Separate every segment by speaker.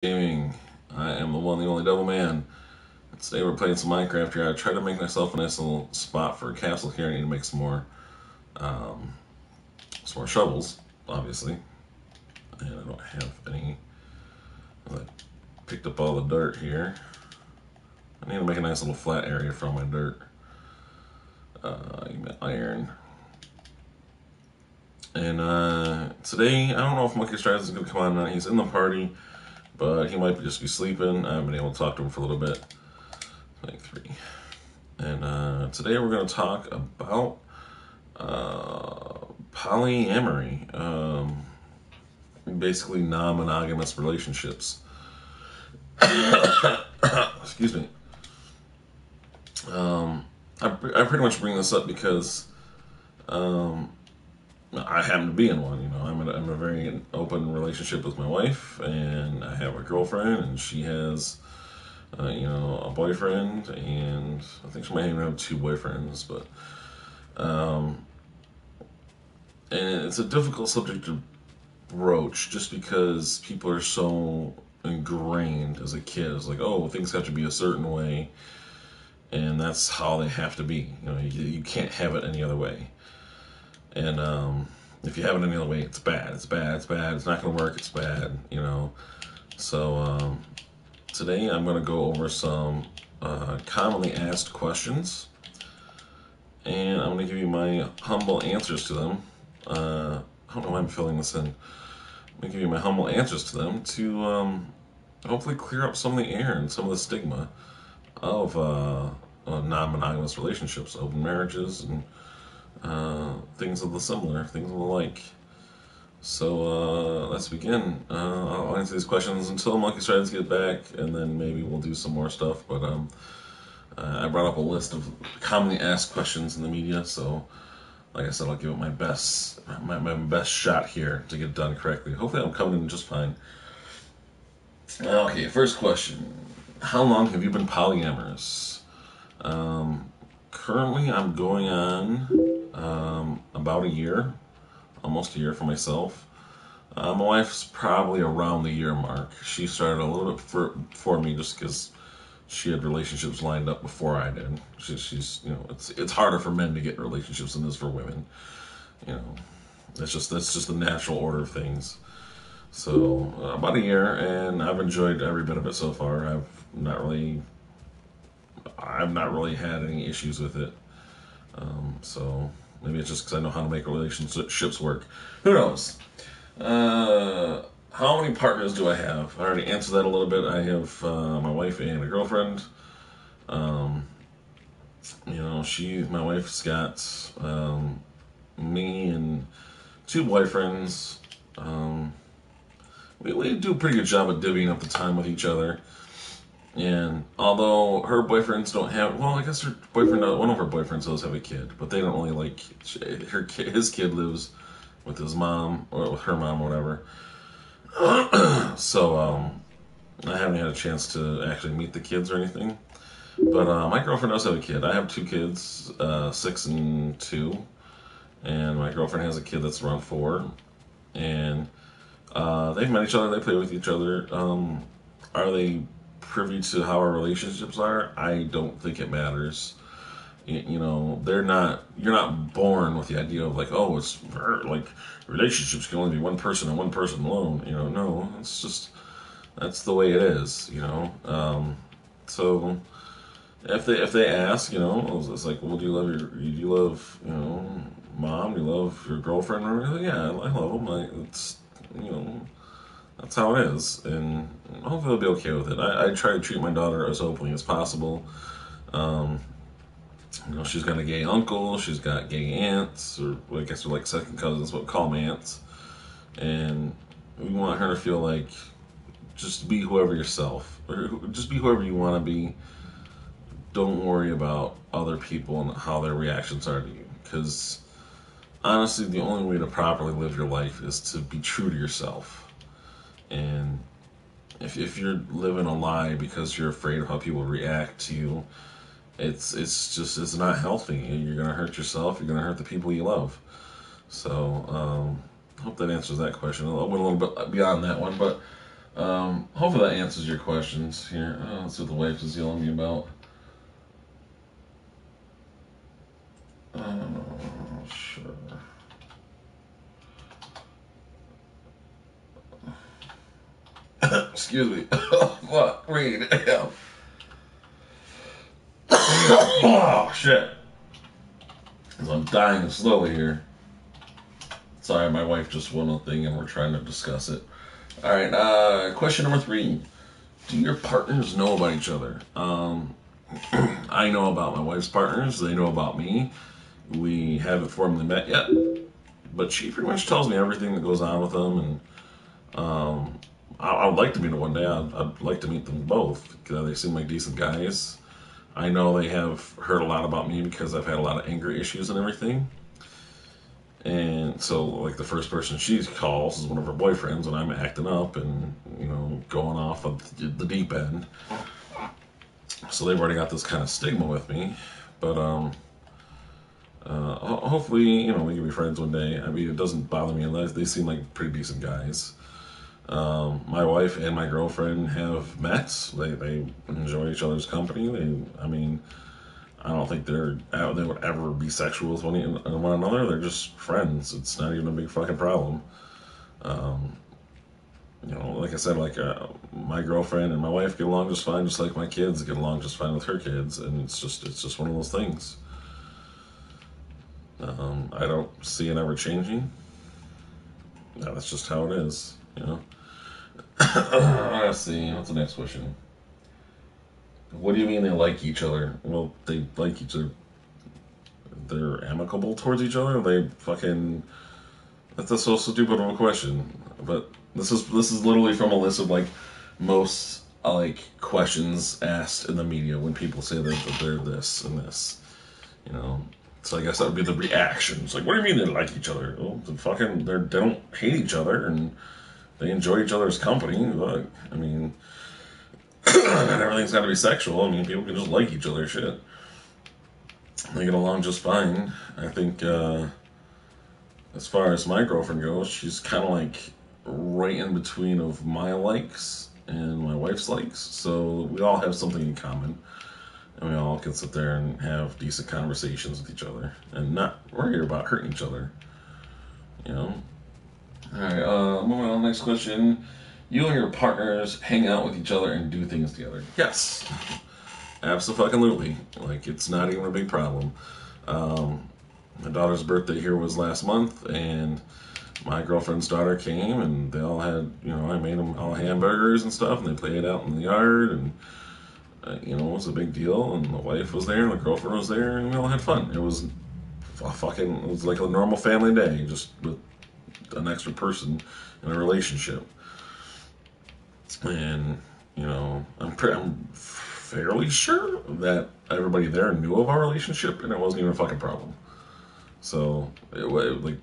Speaker 1: Gaming. I am the one, the only Devil Man. Today we're playing some Minecraft here. I tried to make myself a nice little spot for a castle here. I need to make um, some more shovels, obviously. And I don't have any. I picked up all the dirt here. I need to make a nice little flat area for all my dirt. Iron. And today, I don't know if Monkey Strides is going to come on or not. He's in the party, but he might just be sleeping. I haven't been able to talk to him for a little bit. Like 3. And today we're going to talk about polyamory, basically non-monogamous relationships. Excuse me. I pretty much bring this up because I happen to be in one. I'm in a very open relationship with my wife, and I have a girlfriend, and she has a boyfriend, and I think she might even have 2 boyfriends, but and it's a difficult subject to broach just because people are so ingrained as a kid. It's like, oh, things have to be a certain way, and that's how they have to be. You can't have it any other way. And if you have it any other way, it's bad. It's bad. It's bad. It's not going to work. It's bad. So today I'm going to go over some commonly asked questions, and I'm going to give you my humble answers to them. I don't know why I'm filling this in. I'm going to give you my humble answers to them to hopefully clear up some of the air and some of the stigma of non-monogamous relationships, open marriages, and things of the like. So let's begin. I'll answer these questions until Monkey Strides get back, and then maybe we'll do some more stuff. But I brought up a list of commonly asked questions in the media, so like I said, I'll give it my best shot here to get it done correctly. Hopefully I'm coming in just fine. Okay, first question. How long have you been polyamorous? Currently I'm going on about a year, almost a year for myself. My wife's probably around the year mark. She started a little bit for me just because she had relationships lined up before I did. She's it's harder for men to get relationships than it is for women. That's just the natural order of things. So about a year, and I've enjoyed every bit of it so far. I've not really had any issues with it. So maybe it's just because I know how to make relationships work. Who knows? How many partners do I have? I already answered that a little bit. I have my wife and a girlfriend. My wife's got me and 2 boyfriends. We do a pretty good job of divvying up the time with each other. And although her boyfriends don't have, well, I guess one of her boyfriends does have a kid, but they don't really like his kid lives with his mom or with her mom, or whatever. So I haven't had a chance to actually meet the kids or anything. But my girlfriend does have a kid. I have 2 kids, 6 and 2, and my girlfriend has a kid that's around 4. And they've met each other. They play with each other. Are they privy to how our relationships are? I don't think it matters. You're not born with the idea of like, oh, it's like relationships can only be one person and one person alone. No, it's just that's the way it is. So if they ask, it's like, well, do you love mom? Do you love your girlfriend? Or yeah, I love them. It's that's how it is, and hopefully they'll be okay with it. I try to treat my daughter as openly as possible. She's got a gay uncle, she's got gay aunts, or I guess they're like second cousins, but call them aunts. And we want her to feel like just be whoever yourself, or just be whoever you want to be. Don't worry about other people and how their reactions are to you, because honestly, the only way to properly live your life is to be true to yourself. And if you're living a lie because you're afraid of how people react to you, it's not healthy. You're gonna hurt yourself. You're gonna hurt the people you love. So hope that answers that question. I went a little bit beyond that one, but Hopefully that answers your questions here. That's what the wife is yelling at me about. Sure. Excuse me. Fuck, read. Oh, shit. Because I'm dying slowly here. Sorry, my wife just won a thing and we're trying to discuss it. Alright, question number 3. Do your partners know about each other? I know about my wife's partners. They know about me. We haven't formally met yet. But she pretty much tells me everything that goes on with them. And I would like to meet them one day. I'd like to meet them both. They seem like decent guys. I know they have heard a lot about me because I've had a lot of anger issues and everything. And so, like, the first person she calls is one of her boyfriends, and I'm acting up and, going off of the deep end. So they've already got this kind of stigma with me. But, hopefully, we can be friends one day. I mean, it doesn't bother me unless they seem like pretty decent guys. My wife and my girlfriend have met. They enjoy each other's company. I don't think they would ever be sexual with one another. They're just friends. It's not even a big fucking problem. Like I said, my girlfriend and my wife get along just fine, just like my kids get along just fine with her kids, and it's just one of those things. I don't see it ever changing. No, that's just how it is. Let's see. What's the next question? What do you mean they like each other? Well, they like each other. They're amicable towards each other. They fucking. That's so stupid of a question. But this is literally from a list of most questions asked in the media when people say that they're this and this. So I guess that would be the reaction. It's like, what do you mean they like each other? Well, they don't hate each other and they enjoy each other's company. But, and everything's got to be sexual. People can just like each other. Shit, they get along just fine. I think as far as my girlfriend goes, she's kind of right in between of my likes and my wife's likes. So we all have something in common. And we all can sit there and have decent conversations with each other and not worry about hurting each other. Alright, moving on. Next question. You and your partners hang out with each other and do things together. Yes. Absolutely. It's not even a big problem. My daughter's birthday here was last month, and my girlfriend's daughter came, and they all had, I made them all hamburgers and stuff, and they played out in the yard, and it was a big deal, and the wife was there, and the girlfriend was there, and we all had fun. It was like a normal family day, just with an extra person in a relationship. And, I'm fairly sure that everybody there knew of our relationship, and it wasn't even a fucking problem. So, it wasn't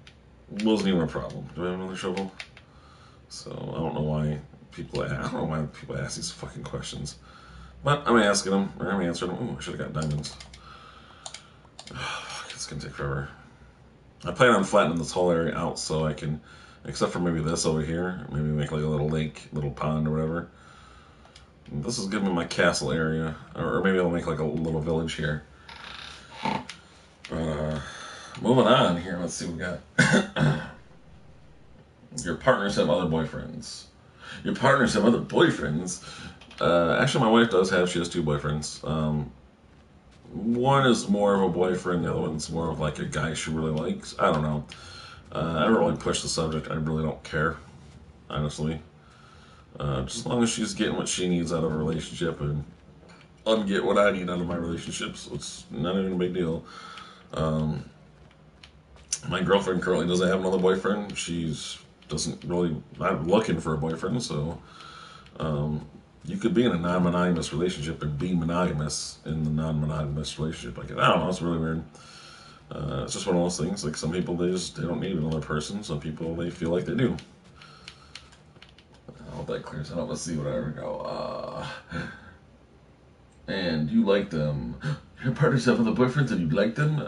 Speaker 1: even a problem. Do I have another shovel? So, I don't know why people ask these fucking questions. But I'm asking them, or I'm answering them. Ooh, I should have got diamonds. It's going to take forever. I plan on flattening this whole area out so I can, except for maybe this over here, maybe make a little lake, little pond or whatever. And this is giving me my castle area, or maybe I'll make a little village here. Moving on here, let's see what we got. Your partners have other boyfriends. Your partners have other boyfriends? Actually, my wife she has 2 boyfriends. One is more of a boyfriend, the other one's more of a guy she really likes. I don't know. I don't really push the subject. I really don't care, honestly. Just as long as she's getting what she needs out of a relationship and I'm getting what I need out of my relationships, it's not even a big deal. My girlfriend currently doesn't have another boyfriend. She's not looking for a boyfriend, so you could be in a non-monogamous relationship and be monogamous in the non-monogamous relationship. I don't know, it's really weird. It's just one of those things. Some people, they don't need another person. Some people, they feel like they do. I hope that clears it up. Let's see what I ever go. And you like them. Your partners have other boyfriends and you like them?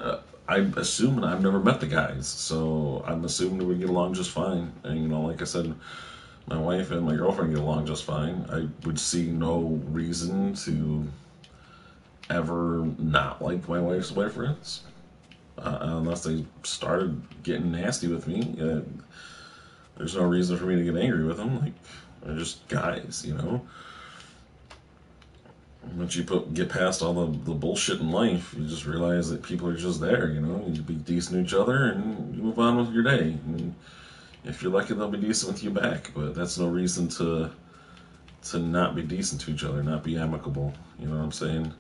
Speaker 1: I'm assuming I've never met the guys, so I'm assuming we get along just fine. And like I said, My wife and my girlfriend get along just fine. I would see no reason to ever not like my wife's boyfriends, unless they started getting nasty with me. There's no reason for me to get angry with them. Like, they're just guys, you know. Once you get past all the bullshit in life, you just realize that people are just there, you know. You be decent to each other and you move on with your day. And if you're lucky, they'll be decent with you back. But that's no reason to not be decent to each other, not be amicable. You know what I'm saying?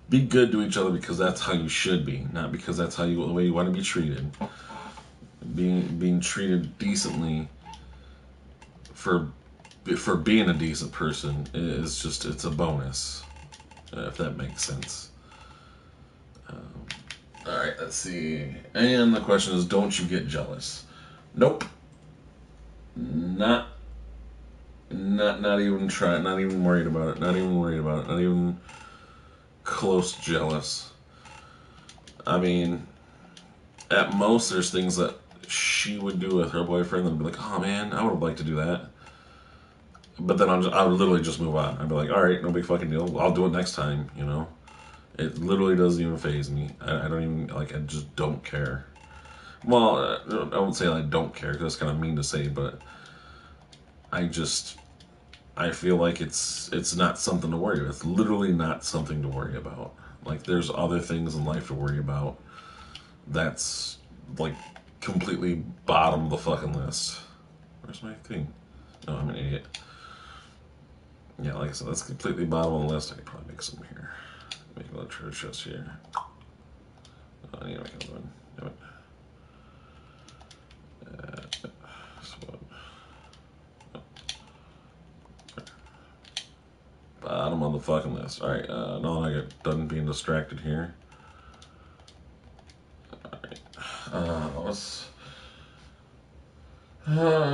Speaker 1: Be good to each other because that's how you should be, not because that's the way you want to be treated. Being treated decently for being a decent person is just, it's a bonus, if that makes sense. All right, let's see. And the question is, don't you get jealous? Nope. Not even trying. Not even worried about it. Not even worried about it. Not even close jealous. I mean, at most, there's things that she would do with her boyfriend and be like, oh man, I would have liked to do that. But then I would literally just move on. I'd be like, all right, no big fucking deal. I'll do it next time, you know? It literally doesn't even faze me. I don't even, like, I just don't care. Well, I won't say I don't care, because that's kind of mean to say, but I feel like it's not something to worry about. It's literally not something to worry about. Like, there's other things in life to worry about. That's, like, completely bottom of the fucking list. Where's my thing? No, I'm an idiot. Yeah, like I said, that's completely bottom of the list. I could probably make some here. Make a little church just here. I need to make another one. Damn it. Bottom of the fucking list. Alright, now that I get done being distracted here. Alright,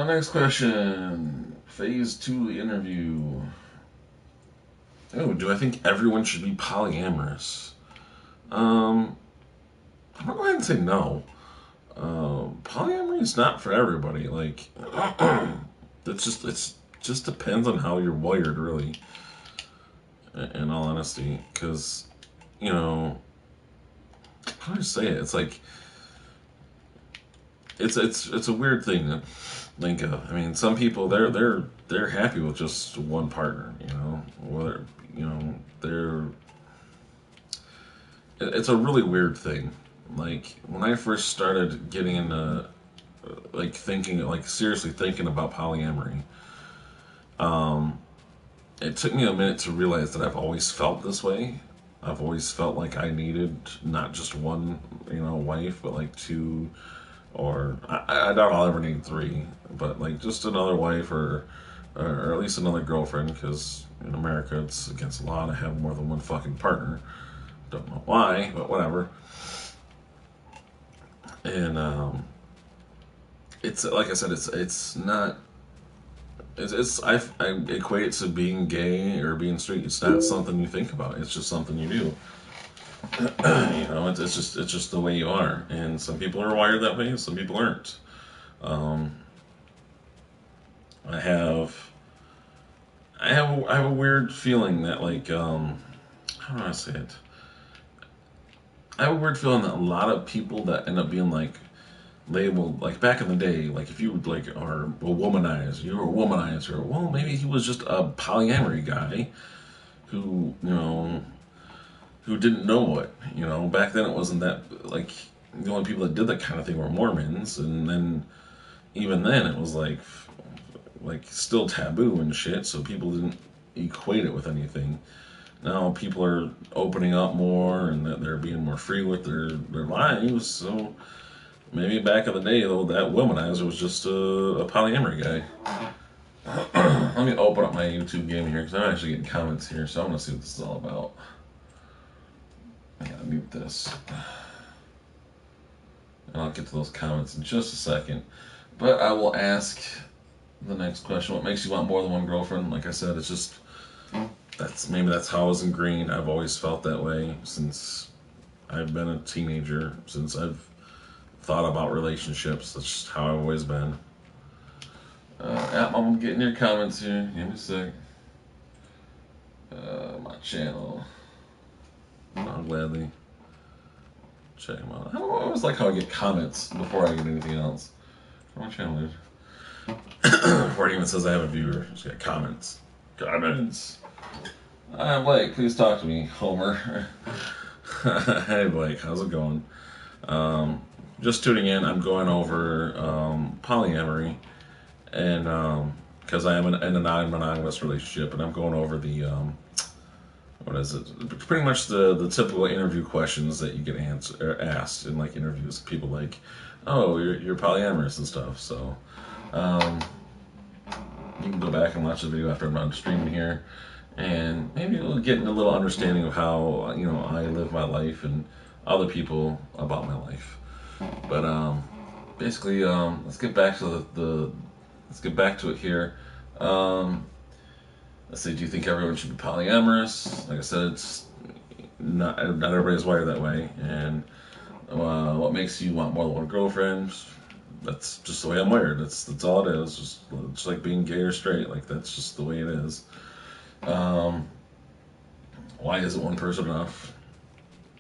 Speaker 1: next question. Phase 2 interview. Oh, do I think everyone should be polyamorous? I'm gonna go ahead and say no. Polyamory is not for everybody. Like, it's just depends on how you're wired, really. In all honesty, because, you know, how do I say it? It's like, it's a weird thing to think of. I mean, some people they're happy with just one partner. You know, whether it's a really weird thing. Like, when I first started getting into like seriously thinking about polyamory, it took me a minute to realize that I've always felt this way. I've always felt like I needed not just one, wife, but like two, or I doubt I'll ever need three, but like just another wife or at least another girlfriend, because in America it's against the law to have more than one fucking partner. Don't know why, but whatever. And it's like I said, it's not. I equate it to being gay or being straight. It's not something you think about. It's just something you do. It's just the way you are. And some people are wired that way, and some people aren't. I have a weird feeling that, like, how do I say it? I have a weird feeling that a lot of people that end up being like labeled, like back in the day, like if you like are a womanizer, you were a womanizer. Well, maybe he was just a polyamory guy who who didn't know what, back then it wasn't that, like, the only people that did that kind of thing were Mormons, and then even then it was like still taboo and shit, so people didn't equate it with anything. Now people are opening up more and that they're being more free with their lives, so maybe back in the day, though, that womanizer was just a polyamory guy. Let me open up my YouTube game here, because I'm actually getting comments here, so I want to see what this is all about. I gotta mute this. And I'll get to those comments in just a second. But I will ask the next question. What makes you want more than one girlfriend? Like I said, it's just, that's how I was ingrained. I've always felt that way since I've been a teenager, since I've thought about relationships. That's just how I've always been. I'm getting your comments here. Give me a sec. My channel. I'll gladly check them out. I always like how I get comments before I get anything else. My channel is. Before it even says I have a viewer, just get comments. Comments. I'm Blake. Please talk to me, Homer. Hey Blake, how's it going? Just tuning in. I'm going over polyamory, and because I am in a non-monogamous relationship, and I'm going over the what is it? Pretty much the typical interview questions that you get asked in like interviews. People like, oh, you're polyamorous and stuff. So you can go back and watch the video after I'm done streaming here, and maybe you'll get a little understanding of how I live my life and other people about my life. But basically, let's get back to let's get back to it here. Let's say, do you think everyone should be polyamorous? Like I said, it's not everybody's wired that way. And what makes you want more than one girlfriend? That's just the way I'm wired. That's all it is. Just like being gay or straight. Like that's just the way it is. Why isn't one person enough?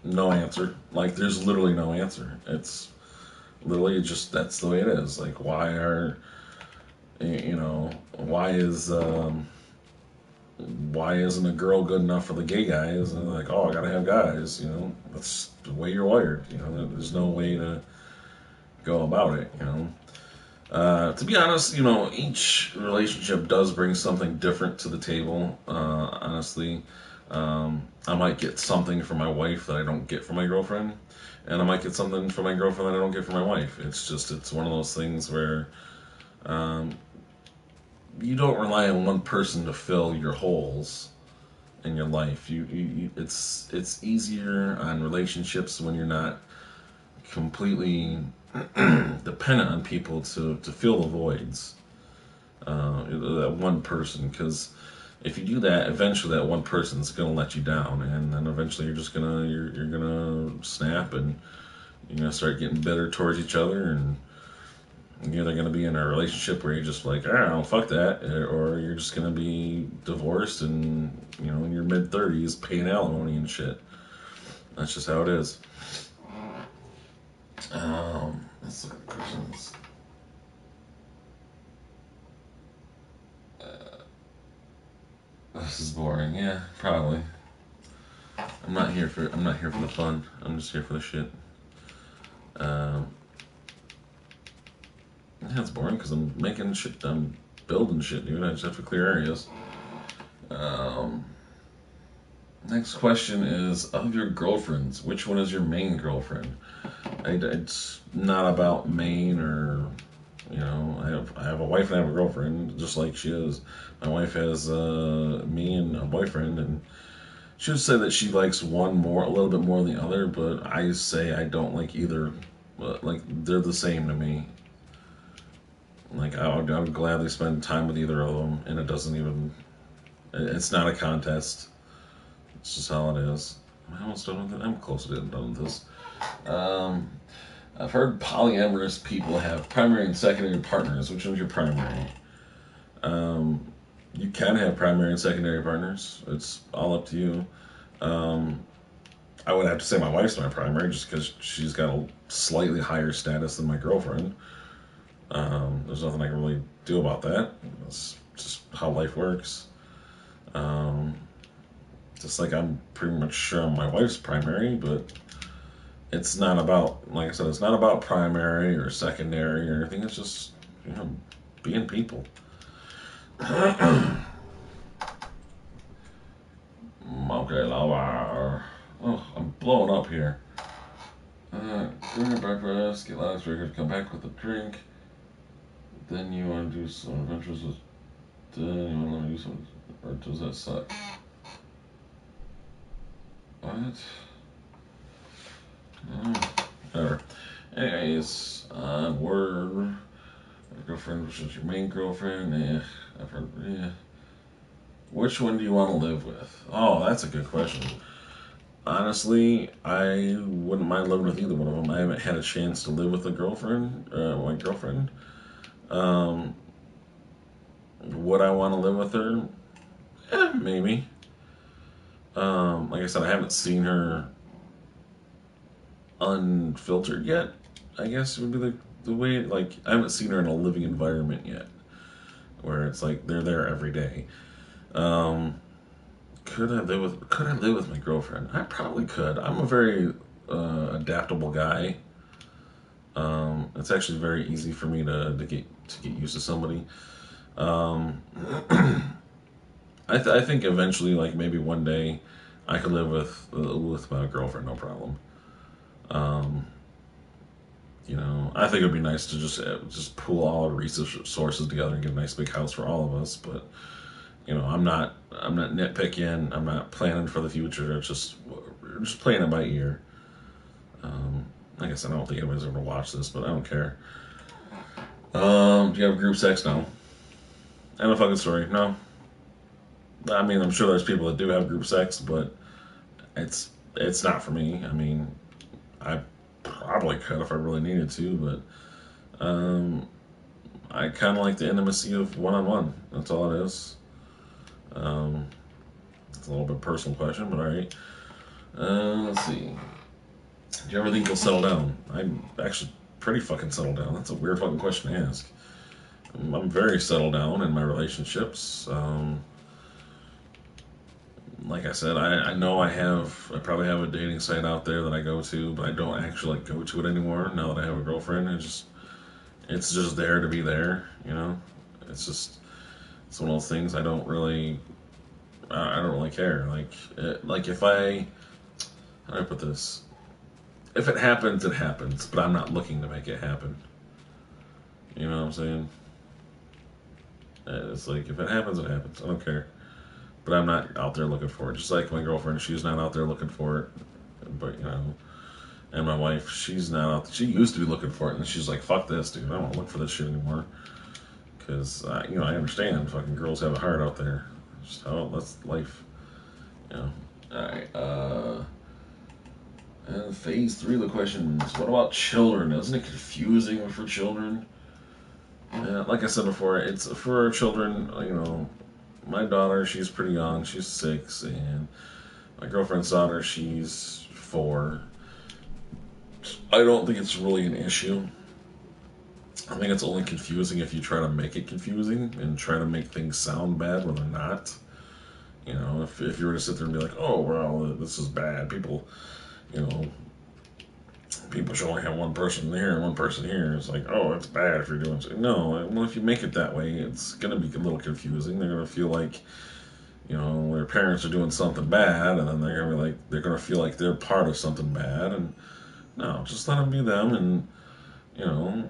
Speaker 1: No answer. Like there's literally no answer. It's literally just that's the way it is. Like why isn't a girl good enough for the gay guys? And they're like, oh, I gotta have guys. That's the way you're wired. There's no way to go about it. To be honest, each relationship does bring something different to the table. Honestly, I might get something from my wife that I don't get from my girlfriend, and I might get something from my girlfriend that I don't get from my wife. It's one of those things where you don't rely on one person to fill your holes in your life. It's easier on relationships when you're not completely dependent on people to fill the voids. That one person, because if you do that, eventually that one person's gonna let you down, and then eventually you're gonna snap, and you're gonna start getting bitter towards each other, and you're either going to be in a relationship where you're just like, oh, fuck that, or you're just going to be divorced and, in your mid-30s paying alimony and shit. That's just how it is. Let's look at the questions. This is boring. Yeah, probably. I'm not here for the fun. I'm just here for the shit. Yeah, it's boring because I'm making shit. I'm building shit, dude. I just have to clear areas. Next question is, of your girlfriends, which one is your main girlfriend? It's not about main or, I have a wife and I have a girlfriend, just like she is. My wife has me and a boyfriend, and she would say that she likes one a little bit more than the other, but I say I don't like either. But, like, they're the same to me. Like, I would gladly spend time with either of them, and it's not a contest. It's just how it is. Am I almost done with it? I'm close to done with this. I've heard polyamorous people have primary and secondary partners. Which one's your primary? You can have primary and secondary partners. It's all up to you. I would have to say my wife's my primary just because she's got a slightly higher status than my girlfriend. There's nothing I can really do about that. It's just how life works. Just like I'm pretty much sure I'm my wife's primary, but it's not about, like I said, it's not about primary or secondary or anything. It's just, being people. Okay, lover. Oh, I'm blowing up here. During breakfast, get loud speakers, come back with a drink. Then you want to do some adventures with. Then you want to let me do some. Or does that suck? What? Whatever. Anyways, word. My girlfriend, which is your main girlfriend? I've heard. Yeah. Which one do you want to live with? Oh, that's a good question. Honestly, I wouldn't mind living with either one of them. I haven't had a chance to live with my girlfriend. Would I want to live with her? Maybe. Like I said, I haven't seen her unfiltered yet. I guess would be the way. Like I haven't seen her in a living environment yet, where it's like they're there every day. Um, could I live with my girlfriend? I probably could. I'm a very adaptable guy. It's actually very easy for me to get used to somebody. Um, I think eventually, like maybe one day, I could live with my girlfriend, no problem. Um, I think it'd be nice to just pool all our resources together and get a nice big house for all of us. But I'm not nitpicking. I'm not planning for the future. It's just we're just playing it by ear. Like I said, I don't think anybody's ever watch this, but I don't care. Do you have group sex? No. And a fucking story? No. I mean, I'm sure there's people that do have group sex, but it's not for me. I mean, I probably could if I really needed to, but I kind of like the intimacy of one-on-one. That's all it is. Um, it's a little bit personal question, but all right. Let's see. Do you ever think you'll settle down? I'm actually pretty fucking settled down. That's a weird fucking question to ask. I'm very settled down in my relationships. Like I said, I know I probably have a dating site out there that I go to, but I don't actually like go to it anymore now that I have a girlfriend. It's just there to be there, you know. It's one of those things I don't really care. Like if how do I put this? If it happens, it happens, but I'm not looking to make it happen. You know what I'm saying? It's like if it happens, it happens. I don't care. But I'm not out there looking for it. Just like my girlfriend, she's not out there looking for it. But and my wife, she's not out. She used to be looking for it, and she's like, "Fuck this, dude. I don't want to look for this shit anymore." Because I understand. Fucking girls have it hard out there. Just how that's life. You know. All right. And phase three of the questions. What about children? Isn't it confusing for children? Like I said before, it's for our children. My daughter, she's pretty young. She's 6, and my girlfriend's daughter, she's 4. I don't think it's really an issue. I think it's only confusing if you try to make it confusing and try to make things sound bad when they're not. If you were to sit there and be like, "Oh, well, this is bad," you know, people should only have one person here and one person here. It's like, "Oh, it's bad if you're doing so." No, well, if you make it that way, it's gonna be a little confusing. They're gonna feel like their parents are doing something bad, and then they're gonna feel like they're part of something bad. And no, just let them be them, and you know,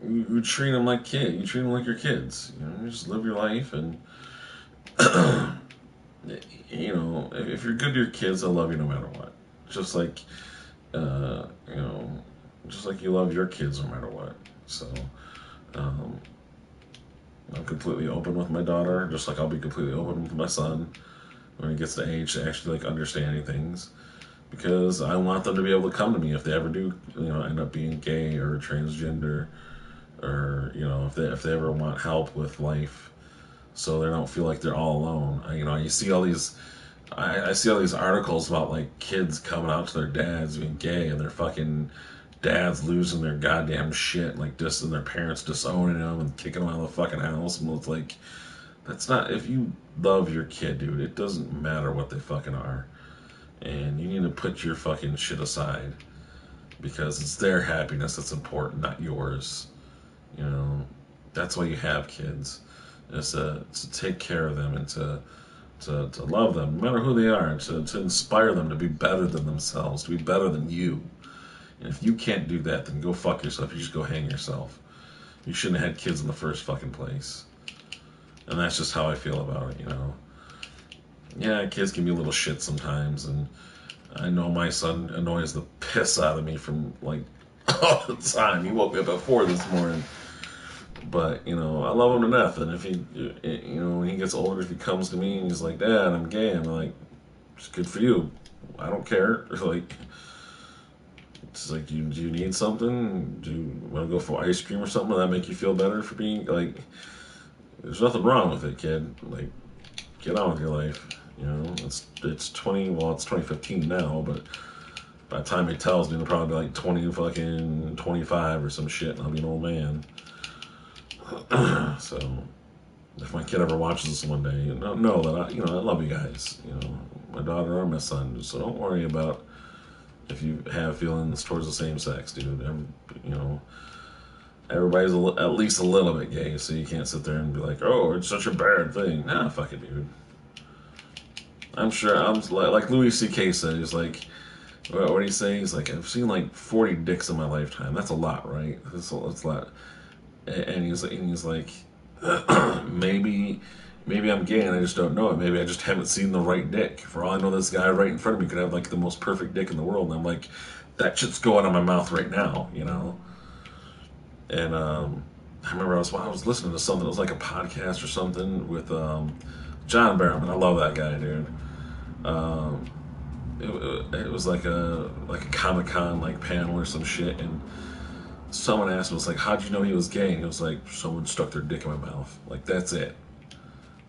Speaker 1: you treat them like kid. You treat them like your kids. You just live your life, and if you're good to your kids, they'll love you no matter what. Just like, uh, you know, just like you love your kids no matter what. So, um, I'm completely open with my daughter, just like I'll be completely open with my son when he gets to age to actually like understanding things. Because I want them to be able to come to me if they ever do, end up being gay or transgender, or if they ever want help with life, so they don't feel like they're all alone. You see all these, I see all these articles about like kids coming out to their dads being gay and their fucking dads losing their goddamn shit, like just and their parents disowning them and kicking them out of the fucking house. And it's like, that's not, if you love your kid, dude, it doesn't matter what they fucking are. And you need to put your fucking shit aside because it's their happiness that's important, not yours. You know, that's why you have kids, is to take care of them and to love them, no matter who they are, and to inspire them to be better than themselves, to be better than you. And if you can't do that, then go fuck yourself. You just go hang yourself. You shouldn't have had kids in the first fucking place. And that's just how I feel about it. Yeah, kids can be a little shit sometimes, and I know my son annoys the piss out of me from like all the time. He woke me up at 4 this morning. But, I love him to death. And if when he gets older, if he comes to me and he's like, "Dad, I'm gay," I'm like, "It's good for you. I don't care." Like, it's like, do you need something? Do you want to go for ice cream or something? Will that make you feel better for being like, there's nothing wrong with it, kid. Like, get on with your life. You know, it's 2015 now, but by the time he tells me, it'll probably be like 25 or some shit, and I'll be an old man. So, if my kid ever watches this one day, know that I love you guys. You know, my daughter or my son. So don't worry about if you have feelings towards the same sex, dude. You know, everybody's at least a little bit gay, so you can't sit there and be like, "Oh, it's such a bad thing." Nah, fuck it, dude. I'm sure. I'm like Louis C.K. said. He's like, what do you say? He's like, I've seen like 40 dicks in my lifetime. That's a lot, right? That's a lot. And he's like, maybe I'm gay and I just don't know it. Maybe I just haven't seen the right dick. For all I know, this guy right in front of me could have like the most perfect dick in the world, and I'm like, that shit's going on my mouth right now, you know. And I remember I was listening to something. It was like a podcast or something with John Barrowman. I love that guy, dude. Um, it was like a Comic-Con like panel or some shit, and someone asked him, was like, how'd you know he was gay? And he was like, someone stuck their dick in my mouth. Like, that's it.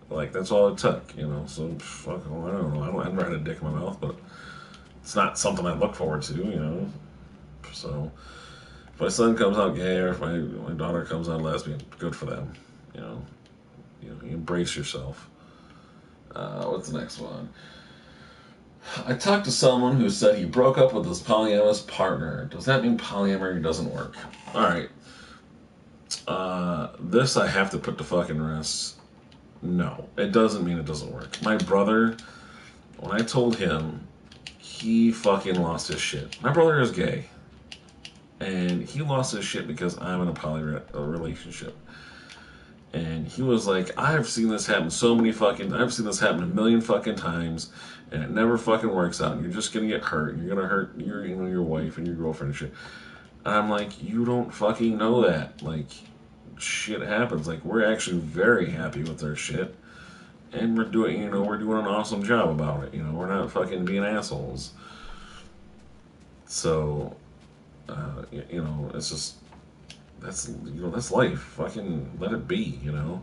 Speaker 1: Like, that's all it took, you know. So, fuck, I don't know. I never had a dick in my mouth, but it's not something I look forward to, you know. So, if my son comes out gay or if my daughter comes out lesbian, good for them, you know. You embrace yourself. What's the next one? I talked to someone who said he broke up with his polyamorous partner. Does that mean polyamory doesn't work? Alright. This I have to put to fucking rest. No, it doesn't mean it doesn't work. My brother, when I told him, he fucking lost his shit. My brother is gay. And he lost his shit because I'm in a poly relationship. And he was like, I've seen this happen a million fucking times, and it never fucking works out, and you're just gonna get hurt, and you're gonna hurt your wife and your girlfriend and shit. And I'm like, you don't fucking know that. Like, shit happens. Like, we're actually very happy with our shit, and we're doing an awesome job about it. You know, we're not fucking being assholes. So, it's just, that's life. Fucking let it be, you know.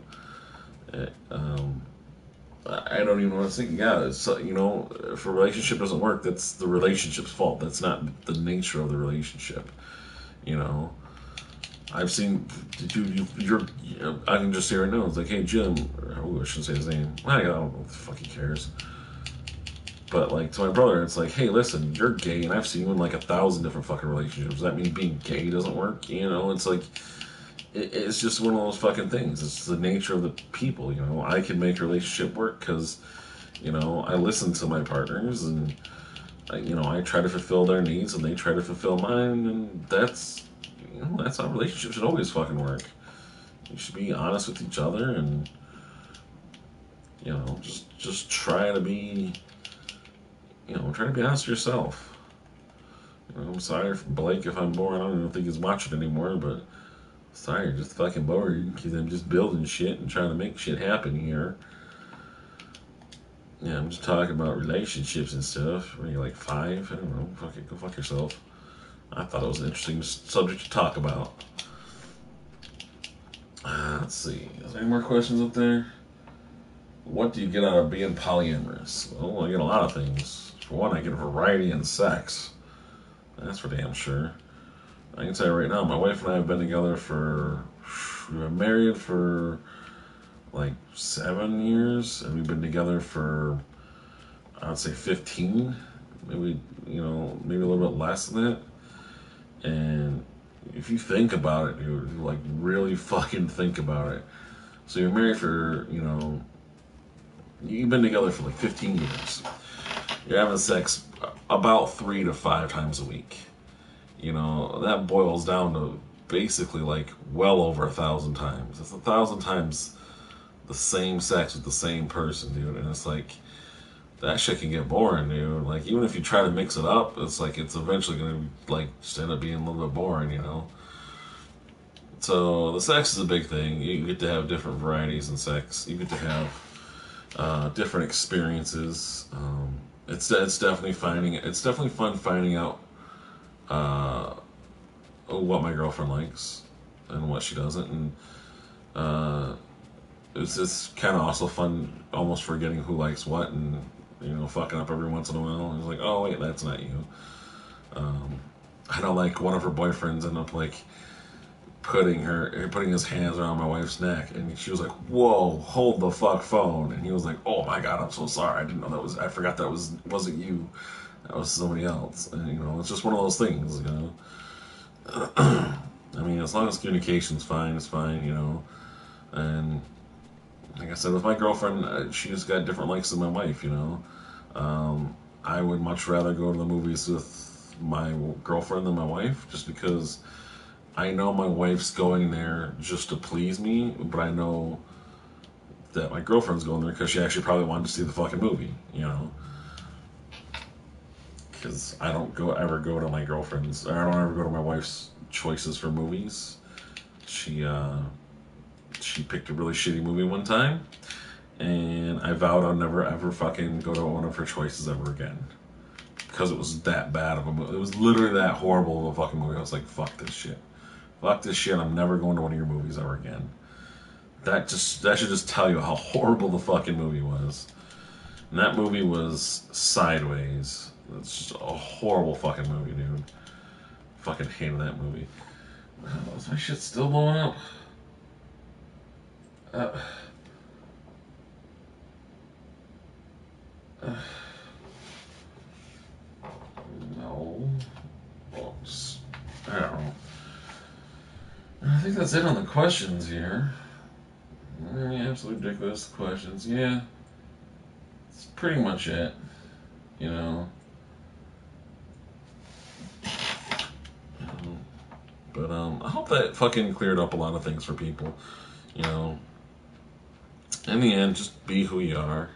Speaker 1: I don't even know what to think. Yeah, if a relationship doesn't work, that's the relationship's fault. That's not the nature of the relationship. You know, I've seen, dude, I can just say right now, it's like, hey, Jim, I shouldn't say his name. I don't know what the fuck he cares. But, like, to my brother, it's like, hey, listen, you're gay, and I've seen you in, like, 1,000 different fucking relationships. Does that mean being gay doesn't work? You know, it's like, it's just one of those fucking things. It's the nature of the people, you know. I can make a relationship work because, I listen to my partners, and, I try to fulfill their needs, and they try to fulfill mine, and that's how relationships should always fucking work. You should be honest with each other, and, just try to be... try to be honest with yourself. I'm sorry for Blake if I'm boring. I don't even think he's watching anymore, but sorry, just fucking bored because I'm just building shit and trying to make shit happen here. Yeah, I'm just talking about relationships and stuff. When you're like 5, I don't know, fuck it, go fuck yourself. I thought it was an interesting subject to talk about. Let's see, is there any more questions up there? What do you get out of being polyamorous? Well, I get a lot of things. For one, I get a variety in sex. That's for damn sure. I can tell you right now, my wife and I have been together we've been married for like 7 years, and we've been together for, I'd say 15, maybe a little bit less than that. And if you think about it, dude, like really fucking think about it. So you're married for, you've been together for like 15 years. You're having sex about 3 to 5 times a week. That boils down to basically like well over 1,000 times. It's 1,000 times the same sex with the same person, dude. And it's like, that shit can get boring, dude. Like, even if you try to mix it up, it's like, it's eventually going to like just end up being a little bit boring, So the sex is a big thing. You get to have different varieties in sex. You get to have different experiences. It's definitely fun finding out what my girlfriend likes and what she doesn't, and it's just kind of also fun, almost forgetting who likes what, and fucking up every once in a while. And it's like, oh wait, that's not you. Um, I know, like one of her boyfriends ended up like putting his hands around my wife's neck, and she was like, "Whoa, hold the fuck phone!" And he was like, "Oh my god, I'm so sorry. I didn't know that was. I forgot that wasn't you. That was somebody else." And it's just one of those things. I mean, as long as communication's fine, it's fine. And like I said, with my girlfriend, she's got different likes than my wife. I would much rather go to the movies with my girlfriend than my wife, just because I know my wife's going there just to please me, but I know that my girlfriend's going there because she actually probably wanted to see the fucking movie. Because I don't ever go to my girlfriend's, or I don't ever go to my wife's choices for movies. She picked a really shitty movie one time, and I vowed I'll never ever fucking go to one of her choices ever again. Because it was that bad of a movie. It was literally that horrible of a fucking movie. I was like, fuck this shit. Fuck this shit. I'm never going to one of your movies ever again. That should just tell you how horrible the fucking movie was. And that movie was Sideways. It's just a horrible fucking movie, dude. Fucking hated that movie. Is my shit still blowing up? Uh, uh, no. Well, I don't know. I think that's it on the questions here. Yeah, absolutely ridiculous questions. Yeah, it's pretty much it. You know. But I hope that fucking cleared up a lot of things for people. You know, in the end, just be who you are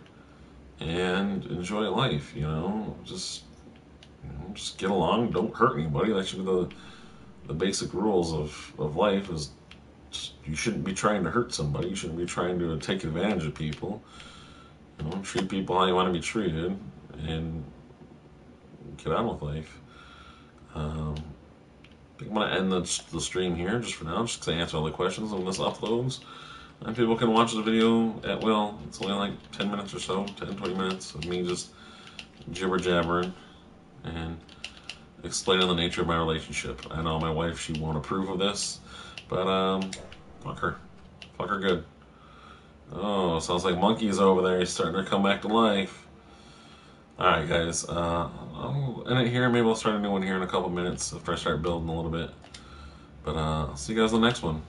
Speaker 1: and enjoy life. Just get along. Don't hurt anybody. That should be the basic rules of life. Is you shouldn't be trying to hurt somebody. You shouldn't be trying to take advantage of people. Treat people how you want to be treated, and get on with life. Um, I think I'm going to end the stream here just for now, just because I answer all the questions when this uploads. And people can watch the video at will. It's only like 10 minutes or so, 10, 20 minutes of me just jibber jabbering and explaining the nature of my relationship. I know my wife, she won't approve of this, but fuck her. Fuck her good. Oh, sounds like Monkey's over there. He's starting to come back to life. Alright, guys. I'll end it here. Maybe I'll start a new one here in a couple minutes after I start building a little bit. But I'll see you guys on the next one.